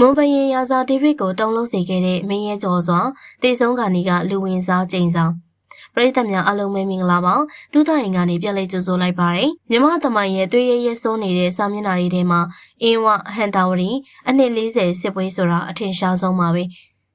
မွန်ဘရင်ရာဇာဒေးဗစ်ကိုတုံးလုံးစေခဲ့တဲ့မင်းရဲကျော်စွာတေဆုံးခါနီကလူဝင်စားကျိန်ဆောင်ပရိသတ်များအလုံးမင်္ဂလာပါသူသားရင်ကနေပြက်လေးကြိုဆိုလိုက်ပါတယ်မြမသမိုင်းရဲ့တွေ့ရရဲစိုးနေတဲ့စာမျက်နှာတွေထဲမှာအင်းဝဟန်တာဝရီအနှစ်40စစ်ပွဲဆိုတာအထင်ရှားဆုံးပါပဲ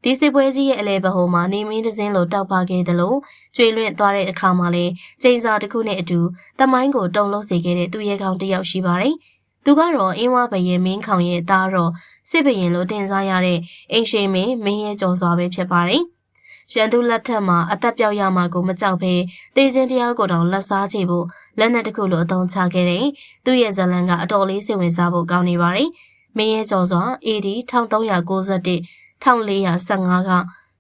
ဒီစစ်ပွဲကြီးရဲ့အလဲဘဟုံမှာနေမင်းတစင်းလိုတောက်ပါခဲ့တယ်လို့ကျွေလွင့်သွားတဲ့အခါမှာလေကျိန်စာတစ်ခုနဲ့အတူသမိုင်းကိုတုံးလုံးစေခဲ့တဲ့သူရဲကောင်းတစ်ယောက်ရှိပါတယ်သူကတော့အင်းဝဘရင်မင်းခေါင်ရဲ့သားတော်စစ်ဘရင်လိုတင်စားရတဲ့အင်ရှိမင်းရဲကျော်စွာပဲဖြစ်ပါတယ်။ရန်သူလက်ထက်မှာအသက်ပြောက်ရမှာကိုမကြောက်ဘဲတေချင်းတရားကိုတောင်လက်စားချေဖို့လက်နက်တစ်ခုလိုအသုံးချခဲ့တဲ့သူ့ရဲ့ဇလံကအတော်လေးစိတ်ဝင်စားဖို့ကောင်းနေပါတယ်။မင်းရဲကျော်စွာ AD 1391 1415က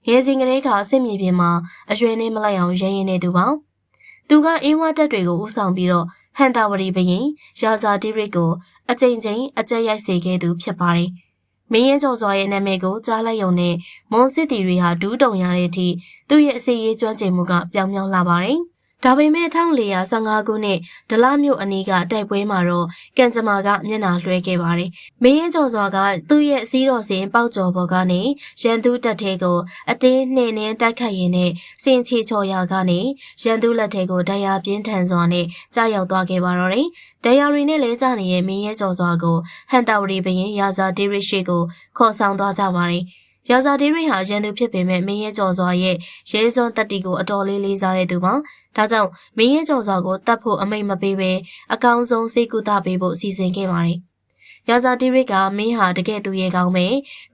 ငယ်စဉ်ကလေးကစစ်မြေပြင်မှာအရွယ်နဲ့မလိုက်အောင်ရင်းနေသူပါ။သူကအင်းဝတက်တွေကိုဦးဆောင်ပြီးတော့ဟန်တာဝရီဘရင်ရာဇာတိရစ်ကိုအကြိမ်ကြိမ်အကြက်ရိုက်စေခဲ့သူဖြစ်ပါတယ်။မင်းရဲကျော်စွာရဲ့နာမည်ကိုကြားလိုက်ရုံနဲ့မွန်စစ်တီတွေဟာဒူးတုံရတဲ့အထိသူ့ရဲ့အစီအရေးကျွမ်းကျင်မှုကပြောင်းမြောက်လာပါတယ်။ဒါပေမဲ့1415ခုနှစ်ဒလမြို့အနီးကတိုက်ပွဲမှာတော့ကန်ဂျမာကမျက်နှာလွှဲခဲ့ပါတယ်။မင်းရဲကျော်စွာကသူ့ရဲ့စီးတော်စဉ်ပေါက်ကျော်ပေါ်ကနေရန်သူတပ်ထဲကိုအတင်းနှင်းနှင်းတိုက်ခတ်ရင်းနဲ့စင်ချေချော်ရာကနေရန်သူလက်ထဲကိုဒဏ်ရာပြင်းထန်စွာနဲ့ကြားရောက်သွားခဲ့ပါတော့တယ်။ဒဏ်ရာတွေနဲ့လဲကျနေတဲ့မင်းရဲကျော်စွာကိုဟန်တာဝရီဘရင်ရာဇာဒေးရစ်ရှိကိုခေါ်ဆောင်သွားကြပါတယ်။ရာဇာဒေးရစ်ဟာရန်သူဖြစ်ပေမဲ့မင်းရဲကျော်စွာရဲ့ရဲစွမ်းတပ်တီကိုအတော်လေးလေးစားတဲ့သူပါ။ဒါကြောင့်မင်းရဲကျော်စွာကိုတတ်ဖို့အမိန့်မပေးဘဲအကောင်းဆုံးစိတ်ကူတာပေးဖို့စီစဉ်ခဲ့ပါတယ်။ရာဇာဒေးရစ်ကမင်းဟာတကယ်သူရဲကောင်းပဲ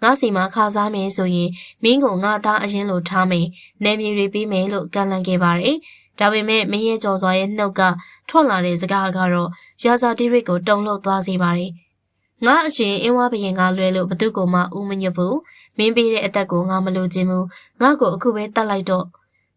ငါစီမှာခါစားမယ်ဆိုရင်မင်းကိုငါသားအရင်လိုထားမယ်နေမြေတွေပြီးမယ်လို့ကန့်လန့်ခဲ့ပါတယ်။ဒါပေမဲ့မင်းရဲကျော်စွာရဲ့နှုတ်ကထွက်လာတဲ့စကားကတော့ရာဇာဒေးရစ်ကိုတုံ့လှုပ်သွားစေပါတယ်။ငါအရှင်အင်းဝဘရင်ကလွဲလို့ဘသူကိုမှဦးမညွတ်ဘူးမင်းပေးတဲ့အသက်ကိုငါမလိုချင်ဘူးငါ့ကိုအခုပဲတတ်လိုက်တော့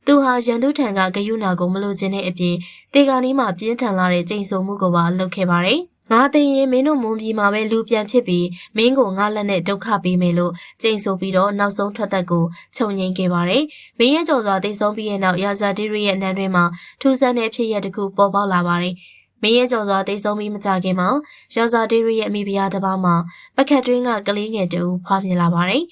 သူဟာရန်သူထံကဂယုဏကိုမလိုချင်တဲ့အပြင်တေကာနီးမှာပြင်းထန်လာတဲ့ကျိန်ဆိုမှုကိုပါလုပ်ခဲ့ပါတယ်ငါသိရင်မင်းတို့မွန်ပြည်မှာပဲလူပြန်ဖြစ်ပြီးမင်းကိုငါလက်နဲ့ဒုက္ခပေးမယ်လို့ကျိန်ဆိုပြီးတော့နောက်ဆုံးထွက်သက်ကိုခြုံငိမ့်ခဲ့ပါတယ်မင်းရဲ့ကြော်စွာသိဆုံးပြီးရဲ့နောက်ရာဇာတီရီရဲ့နန်းတွင်မှာထူးဆန်းတဲ့ဖြစ်ရပ်တစ်ခုပေါ်ပေါက်လာပါတယ်မင်းရဲ့ကြော်စွာသိဆုံးပြီးမကြခင်မှာရာဇာတီရီရဲ့အမိဖုရားတစ်ပါးမှာပကတ်တွင်းကကလေးငယ်တူဖွားမြင်လာပါတယ်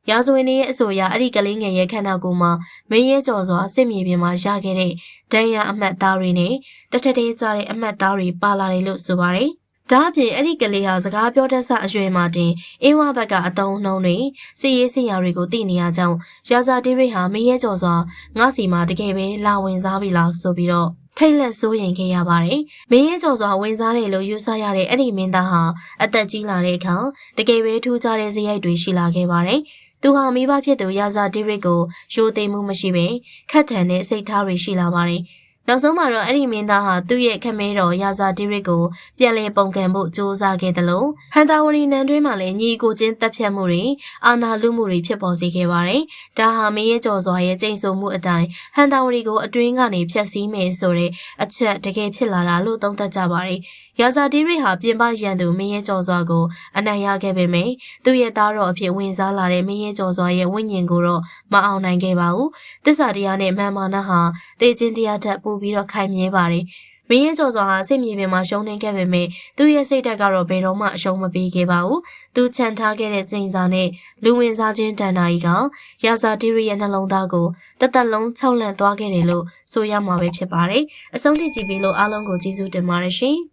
ရာဇဝင်ရဲ့အဆိုအရအဲ့ဒီကလေးငယ်ရဲ့ခန္ဓာကိုယ်မှာမင်းရဲကျော်စွာစစ်မြေပြင်မှာရခဲ့တဲ့ဒဏ်ရာအမှတ်သားတွေနဲ့တထထဲကျတဲ့အမှတ်သားတွေပါလာတယ်လို့ဆိုပါတယ်။ဒါအပြင်အဲ့ဒီကလေးဟာစကားပြောတတ်ဆအရွယ်မှာတင်အင်းဝဘက်ကအတုံးနှုံးတွေစီရေးစင်ရာတွေကိုသိနေရကြောင်းရာဇာတီရိဟာမင်းရဲကျော်စွာငါစီမှာတကယ်ပဲလာဝင်စားပြီလားဆိုပြီးတော့ထိတ်လက်စိုးရင်ခဲ့ရပါတယ်။မင်းရဲကျော်စွာဝင်စားတယ်လို့ယူဆရတဲ့အဲ့ဒီမင်းသားဟာအသက်ကြီးလာတဲ့အခါတကယ်ပဲထူးခြားတဲ့ဇယိုက်တွေရှိလာခဲ့ပါတယ်။သူဟာမိဘဖြစ်သူရာဇာတီရစ်ကိုရိုသိမ်းမှုမရှိဘဲခက်ထန်တဲ့စိတ်ထားတွေရှိလာပါတယ်။နောက်ဆုံးမှာတော့အဲ့ဒီမင်းသားဟာသူ့ရဲ့ခမဲတော်ရာဇာတီရစ်ကိုပြန်လည်ပုံကန်ဖို့ကြိုးစားခဲ့တယ်လို့ဟန်တာဝရီနန်းတွင်းမှာလည်းညီကိုချင်းတပ်ဖြတ်မှုတွေအာဏာလုမှုတွေဖြစ်ပေါ်စေခဲ့ပါတယ်။ဒါဟာမင်းရဲ့ကြော်စွာရဲ့ကျိန်ဆိုမှုအတိုင်းဟန်တာဝရီကိုအတွင်းကနေဖျက်ဆီးမယ်ဆိုတဲ့အချက်တကယ်ဖြစ်လာတာလို့သုံးသပ်ကြပါတယ်။ရာဇာတီရိဟာပြင်ပရန်သူမင်းရဲကျော်စွာကိုအနိုင်ရခဲ့ပေမယ့်သူ့ရဲ့သားတော်အဖြစ်ဝင်စားလာတဲ့မင်းရဲကျော်စွာရဲ့ဝိညာဉ်ကိုတော့မအောင်နိုင်ခဲ့ပါဘူး။သစ္စာတရားနဲ့မာမာနဟာတေချင်းတရားထက်ပိုပြီးတော့ခိုင်မြဲပါတယ်။မင်းရဲကျော်စွာဟာစိတ်မြေပြင်မှာရှုံးနေခဲ့ပေမယ့်သူ့ရဲ့စိတ်ဓာတ်ကတော့ဘယ်တော့မှအရှုံးမပေးခဲ့ပါဘူး။သူချန်ထားခဲ့တဲ့စိန်စာနဲ့လူဝင်စားခြင်းတန်တာကြီးကရာဇာတီရိရဲ့နှလုံးသားကိုတသက်လုံးခြောက်လန့်သွားခဲ့တယ်လို့ဆိုရမှာပဲဖြစ်ပါတယ်။အဆုံးထိကြည့်ပြီးလို့အားလုံးကိုကျေးဇူးတင်ပါတယ်ရှင်။